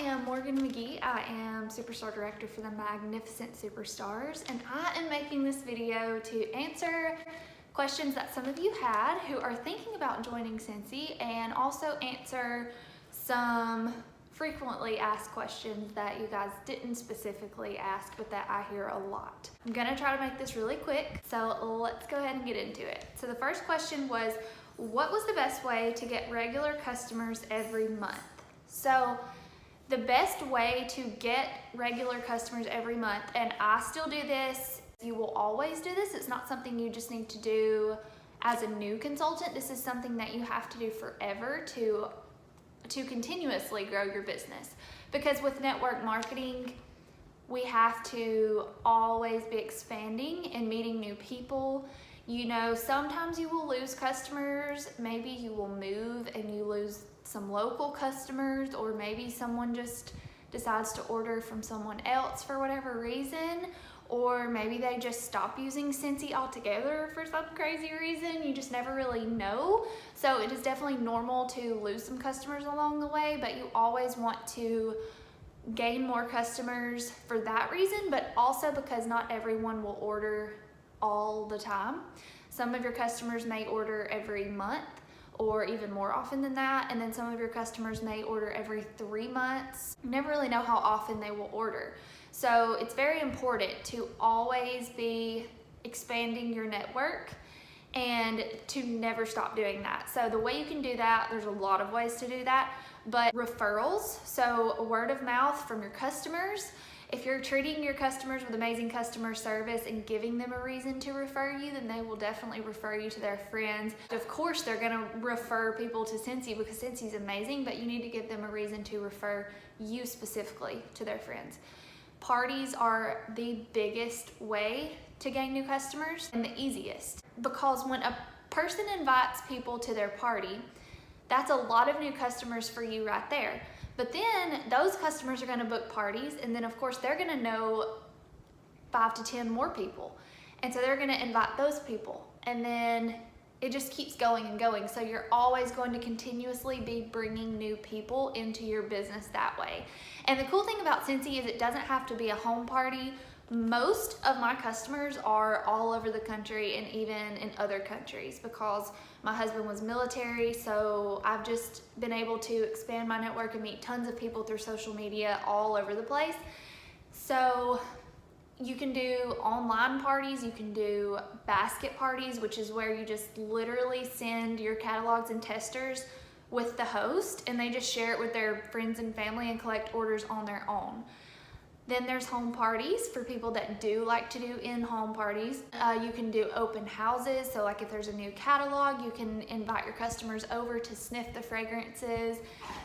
am Morgan McGee. I am Superstar Director for the Magnificent Superstars, and I am making this video to answer questions that some of you had who are thinking about joining Scentsy, and also answer some frequently asked questions that you guys didn't specifically ask, but that I hear a lot. I'm gonna try to make this really quick, so let's go ahead and get into it. So the first question was, what was the best way to get regular customers every month? So the best way to get regular customers every month, and I still do this, you will always do this, it's not something you just need to do as a new consultant. This is something that you have to do forever to continuously grow your business. Because with network marketing, we have to always be expanding and meeting new people. You know, sometimes you will lose customers, maybe you will move and you lose some local customers, or maybe someone just decides to order from someone else for whatever reason, or maybe they just stop using Scentsy altogether for some crazy reason. You just never really know. So it is definitely normal to lose some customers along the way, but you always want to gain more customers for that reason, but also because not everyone will order all the time. Some of your customers may order every month or even more often than that, and then some of your customers may order every 3 months. You never really know how often they will order. So it's very important to always be expanding your network and to never stop doing that. So the way you can do that, there's a lot of ways to do that, but referrals, so word of mouth from your customers. If you're treating your customers with amazing customer service and giving them a reason to refer you, then they will definitely refer you to their friends. Of course, they're gonna refer people to Scentsy because Scentsy is amazing, but you need to give them a reason to refer you specifically to their friends. Parties are the biggest way to gain new customers and the easiest, because when a person invites people to their party, that's a lot of new customers for you right there. But then those customers are gonna book parties, and then of course they're gonna know 5 to 10 more people. And so they're gonna invite those people, and then it just keeps going and going. So you're always going to continuously be bringing new people into your business that way. And the cool thing about Scentsy is it doesn't have to be a home party. Most of my customers are all over the country and even in other countries, because my husband was military, so I've just been able to expand my network and meet tons of people through social media all over the place. So you can do online parties, you can do basket parties, which is where you just literally send your catalogs and testers with the host, and they just share it with their friends and family and collect orders on their own. Then there's home parties for people that do like to do in-home parties. You can do open houses, so like if there's a new catalog, you can invite your customers over to sniff the fragrances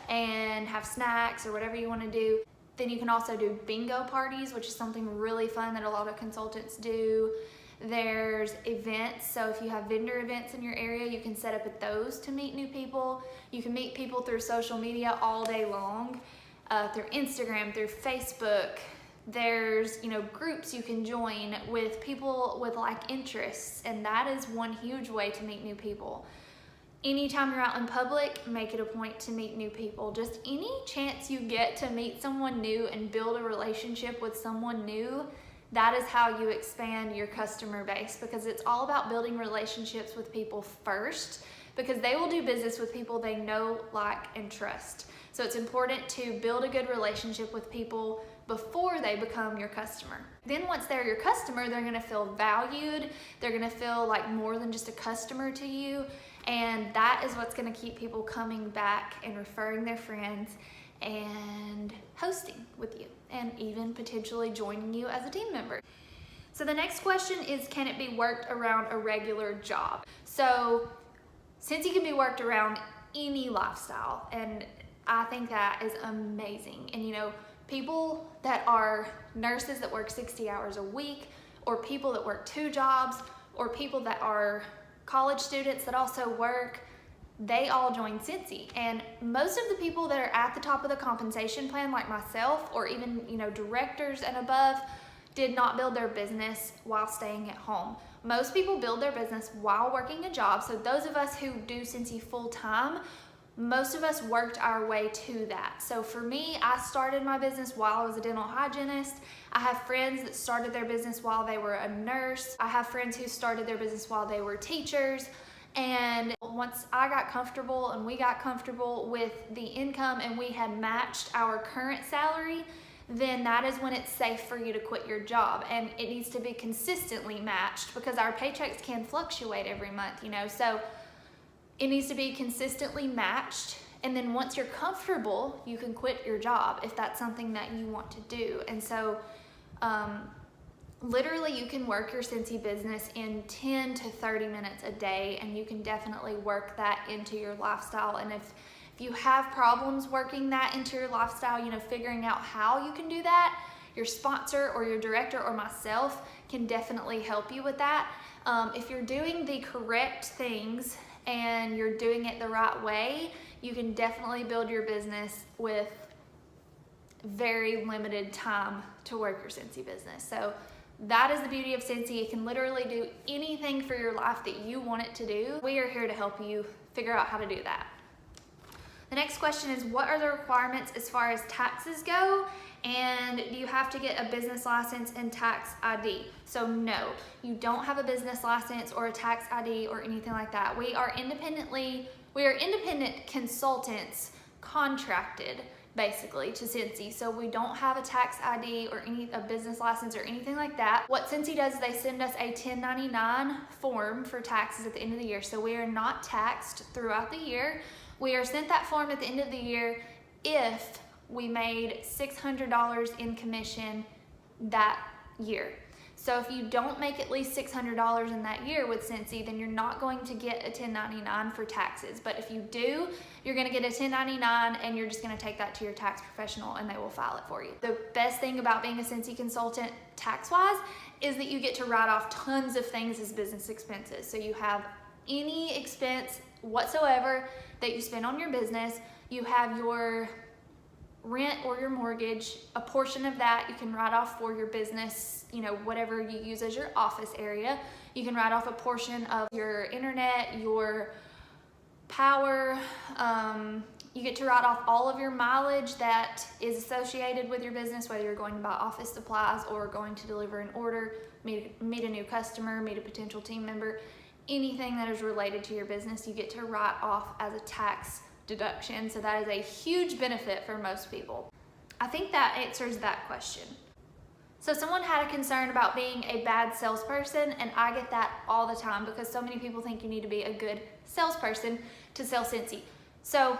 and have snacks or whatever you want to do. Then you can also do bingo parties, which is something really fun that a lot of consultants do. There's events, so if you have vendor events in your area, you can set up at those to meet new people. You can meet people through social media all day long, through Instagram, through Facebook. There's, you know, groups you can join with people with like interests, and that is one huge way to meet new people. Anytime you're out in public, make it a point to meet new people. Just any chance you get to meet someone new and build a relationship with someone new, that is how you expand your customer base, because it's all about building relationships with people first, because they will do business with people they know, like, and trust. So it's important to build a good relationship with people before they become your customer. Then once they're your customer, they're gonna feel valued, they're gonna feel like more than just a customer to you, and that is what's gonna keep people coming back and referring their friends and hosting with you, and even potentially joining you as a team member. So the next question is, can it be worked around a regular job? So Scentsy can be worked around any lifestyle, and I think that is amazing. And you know, people that are nurses that work 60 hours a week, or people that work 2 jobs, or people that are college students that also work, they all join Scentsy. And most of the people that are at the top of the compensation plan, like myself, or even, you know, directors and above, did not build their business while staying at home. Most people build their business while working a job. So those of us who do Scentsy full time, most of us worked our way to that. So for me, I started my business while I was a dental hygienist. I have friends that started their business while they were a nurse. I have friends who started their business while they were teachers. And once I got comfortable and we got comfortable with the income and we had matched our current salary, then that is when it's safe for you to quit your job. And it needs to be consistently matched because our paychecks can fluctuate every month, you know, so it needs to be consistently matched. And then once you're comfortable, you can quit your job if that's something that you want to do. And so literally you can work your Scentsy business in 10 to 30 minutes a day, and you can definitely work that into your lifestyle. And if you have problems working that into your lifestyle, you know, figuring out how you can do that, your sponsor or your director or myself can definitely help you with that. If you're doing the correct things and you're doing it the right way, you can definitely build your business with very limited time to work your Scentsy business. So that is the beauty of Scentsy. It can literally do anything for your life that you want it to do. We are here to help you figure out how to do that. The next question is, what are the requirements as far as taxes go? And do you have to get a business license and tax ID? So no, you don't have a business license or a tax ID or anything like that. We are independent consultants contracted basically to Scentsy. So we don't have a tax ID or a business license or anything like that. What Scentsy does is they send us a 1099 form for taxes at the end of the year. So we are not taxed throughout the year. We are sent that form at the end of the year if we made $600 in commission that year. So if you don't make at least $600 in that year with Scentsy, then you're not going to get a 1099 for taxes. But if you do, you're gonna get a 1099 and you're just gonna take that to your tax professional and they will file it for you. The best thing about being a Scentsy consultant tax-wise is that you get to write off tons of things as business expenses. So you have any expense whatsoever that you spend on your business, you have your rent or your mortgage, a portion of that you can write off for your business, you know, whatever you use as your office area. You can write off a portion of your internet, your power. You get to write off all of your mileage that is associated with your business, whether you're going to buy office supplies or going to deliver an order, meet a new customer, meet a potential team member. Anything that is related to your business, you get to write off as a tax deduction. So that is a huge benefit for most people. I think that answers that question. So someone had a concern about being a bad salesperson, and I get that all the time because so many people think you need to be a good salesperson to sell Scentsy. So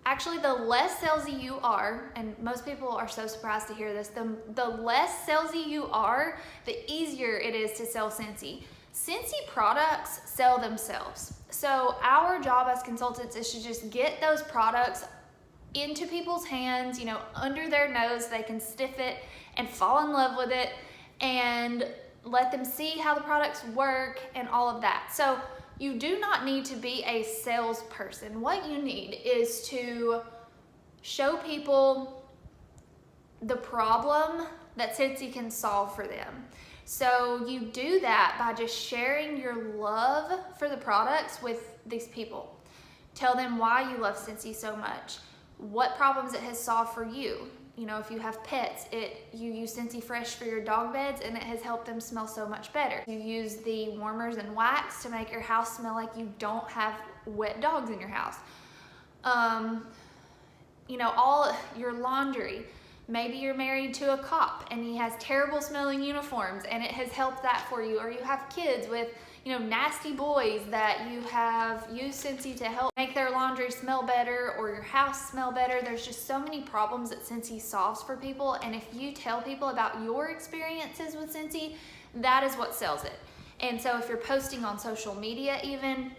actually the less salesy you are, and most people are so surprised to hear this, the less salesy you are, the easier it is to sell Scentsy. Scentsy products sell themselves. So our job as consultants is to just get those products into people's hands, you know, under their nose. They can sniff it and fall in love with it and let them see how the products work and all of that. So you do not need to be a salesperson. What you need is to show people the problem that Scentsy can solve for them. So you do that by just sharing your love for the products with these people. Tell them why you love Scentsy so much, what problems it has solved for you. You know, if you have pets, you use Scentsy Fresh for your dog beds and it has helped them smell so much better. You use the warmers and wax to make your house smell like you don't have wet dogs in your house. You know, all your laundry. Maybe you're married to a cop and he has terrible smelling uniforms and it has helped that for you. Or you have kids with, you know, nasty boys that you have used Scentsy to help make their laundry smell better or your house smell better. There's just so many problems that Scentsy solves for people. And if you tell people about your experiences with Scentsy, that is what sells it. And so if you're posting on social media even,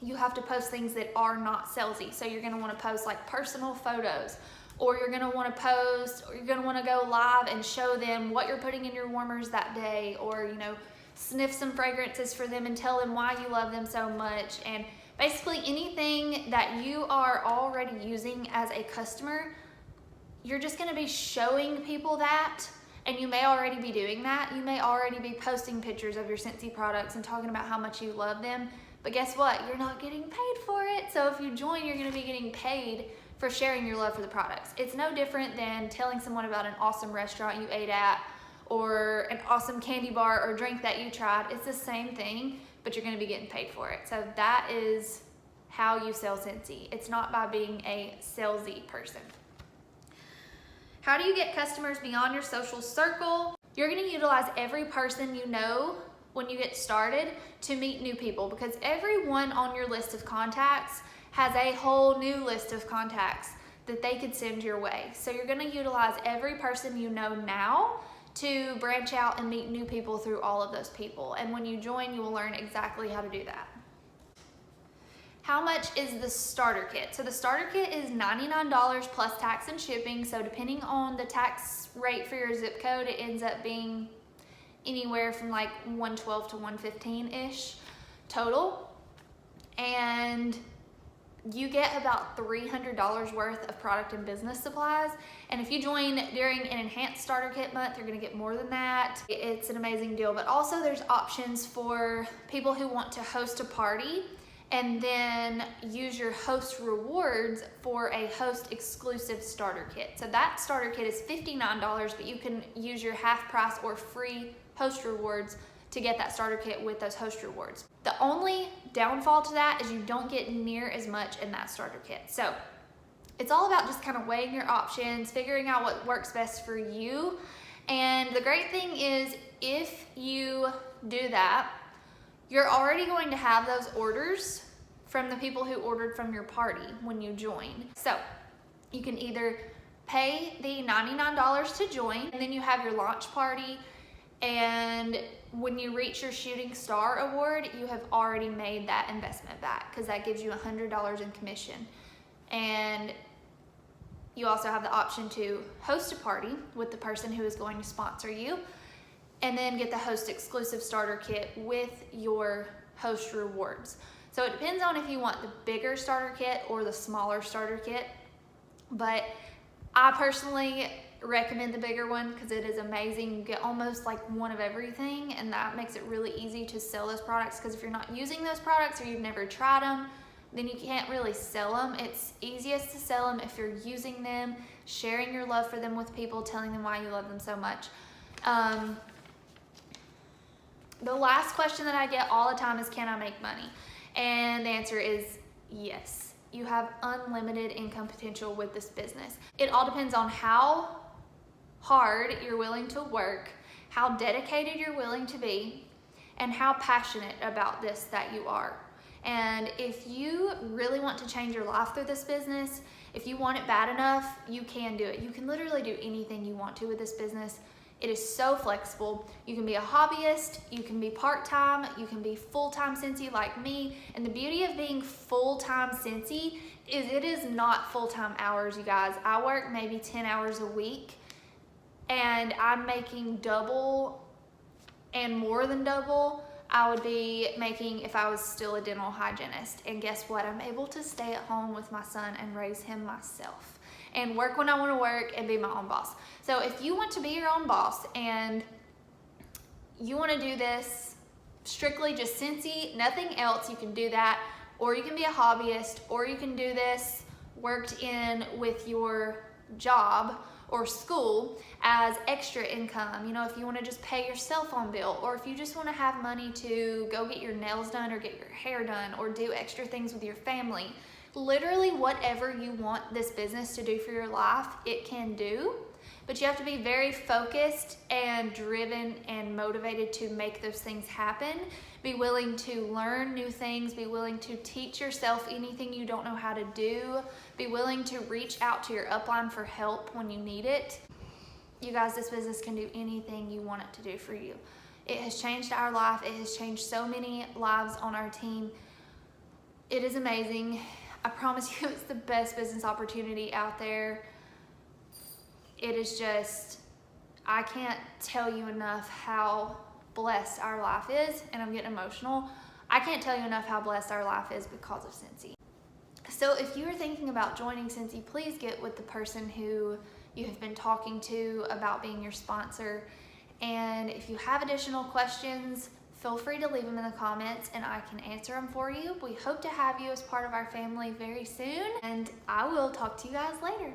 you have to post things that are not salesy. So you're gonna wanna post like personal photos, or you're gonna wanna post, or you're gonna wanna go live and show them what you're putting in your warmers that day, or, you know, sniff some fragrances for them and tell them why you love them so much. And basically anything that you are already using as a customer, you're just gonna be showing people that, and you may already be doing that. You may already be posting pictures of your Scentsy products and talking about how much you love them. But guess what? You're not getting paid for it. So if you join, you're gonna be getting paid for sharing your love for the products. It's no different than telling someone about an awesome restaurant you ate at or an awesome candy bar or drink that you tried. It's the same thing, but you're gonna be getting paid for it. So that is how you sell Scentsy. It's not by being a salesy person. How do you get customers beyond your social circle? You're gonna utilize every person you know when you get started to meet new people, because everyone on your list of contacts has a whole new list of contacts that they could send your way. So you're gonna utilize every person you know now to branch out and meet new people through all of those people. And when you join, you will learn exactly how to do that. How much is the starter kit? So the starter kit is $99 plus tax and shipping. So depending on the tax rate for your zip code, it ends up being anywhere from like $112 to $115-ish total. And you get about $300 worth of product and business supplies. And if you join during an enhanced starter kit month, you're gonna get more than that. It's an amazing deal. But also there's options for people who want to host a party and then use your host rewards for a host exclusive starter kit. So that starter kit is $59, but you can use your half price or free host rewards to get that starter kit with those host rewards. The only downfall to that is you don't get near as much in that starter kit. So it's all about just kind of weighing your options, figuring out what works best for you. And the great thing is if you do that, you're already going to have those orders from the people who ordered from your party when you join. So you can either pay the $99 to join, and then you have your launch party, and when you reach your Shooting Star Award, you have already made that investment back, because that gives you $100 in commission. And you also have the option to host a party with the person who is going to sponsor you, and then get the host exclusive starter kit with your host rewards. So it depends on if you want the bigger starter kit or the smaller starter kit, but I personally recommend the bigger one because it is amazing. You get almost like one of everything, and that makes it really easy to sell those products, because if you're not using those products or you've never tried them, then you can't really sell them. It's easiest to sell them if you're using them, sharing your love for them with people, telling them why you love them so much. The last question that I get all the time is, can I make money? And the answer is yes. You have unlimited income potential with this business. It all depends on how hard you're willing to work, how dedicated you're willing to be, and how passionate about this that you are. And if you really want to change your life through this business, if you want it bad enough, you can do it. You can literally do anything you want to with this business. It is so flexible. You can be a hobbyist, you can be part-time, you can be full-time Scentsy like me. And the beauty of being full-time Scentsy is it is not full-time hours, you guys. I work maybe 10 hours a week, and I'm making double and more than double I would be making if I was still a dental hygienist. And guess what? I'm able to stay at home with my son and raise him myself, and work when I want to work and be my own boss. So if you want to be your own boss and you want to do this strictly just Scentsy, nothing else, you can do that. Or you can be a hobbyist, or you can do this worked in with your job or school as extra income. You know, if you want to just pay your cell phone bill, or if you just want to have money to go get your nails done or get your hair done or do extra things with your family. Literally whatever you want this business to do for your life, it can do. But you have to be very focused and driven and motivated to make those things happen. Be willing to learn new things. Be willing to teach yourself anything you don't know how to do. Be willing to reach out to your upline for help when you need it. You guys, this business can do anything you want it to do for you. It has changed our life. It has changed so many lives on our team. It is amazing. I promise you, it's the best business opportunity out there. It is just, I can't tell you enough how blessed our life is, and I'm getting emotional. I can't tell you enough how blessed our life is because of Scentsy. So if you are thinking about joining Scentsy, please get with the person who you have been talking to about being your sponsor. And if you have additional questions, feel free to leave them in the comments and I can answer them for you. We hope to have you as part of our family very soon, and I will talk to you guys later.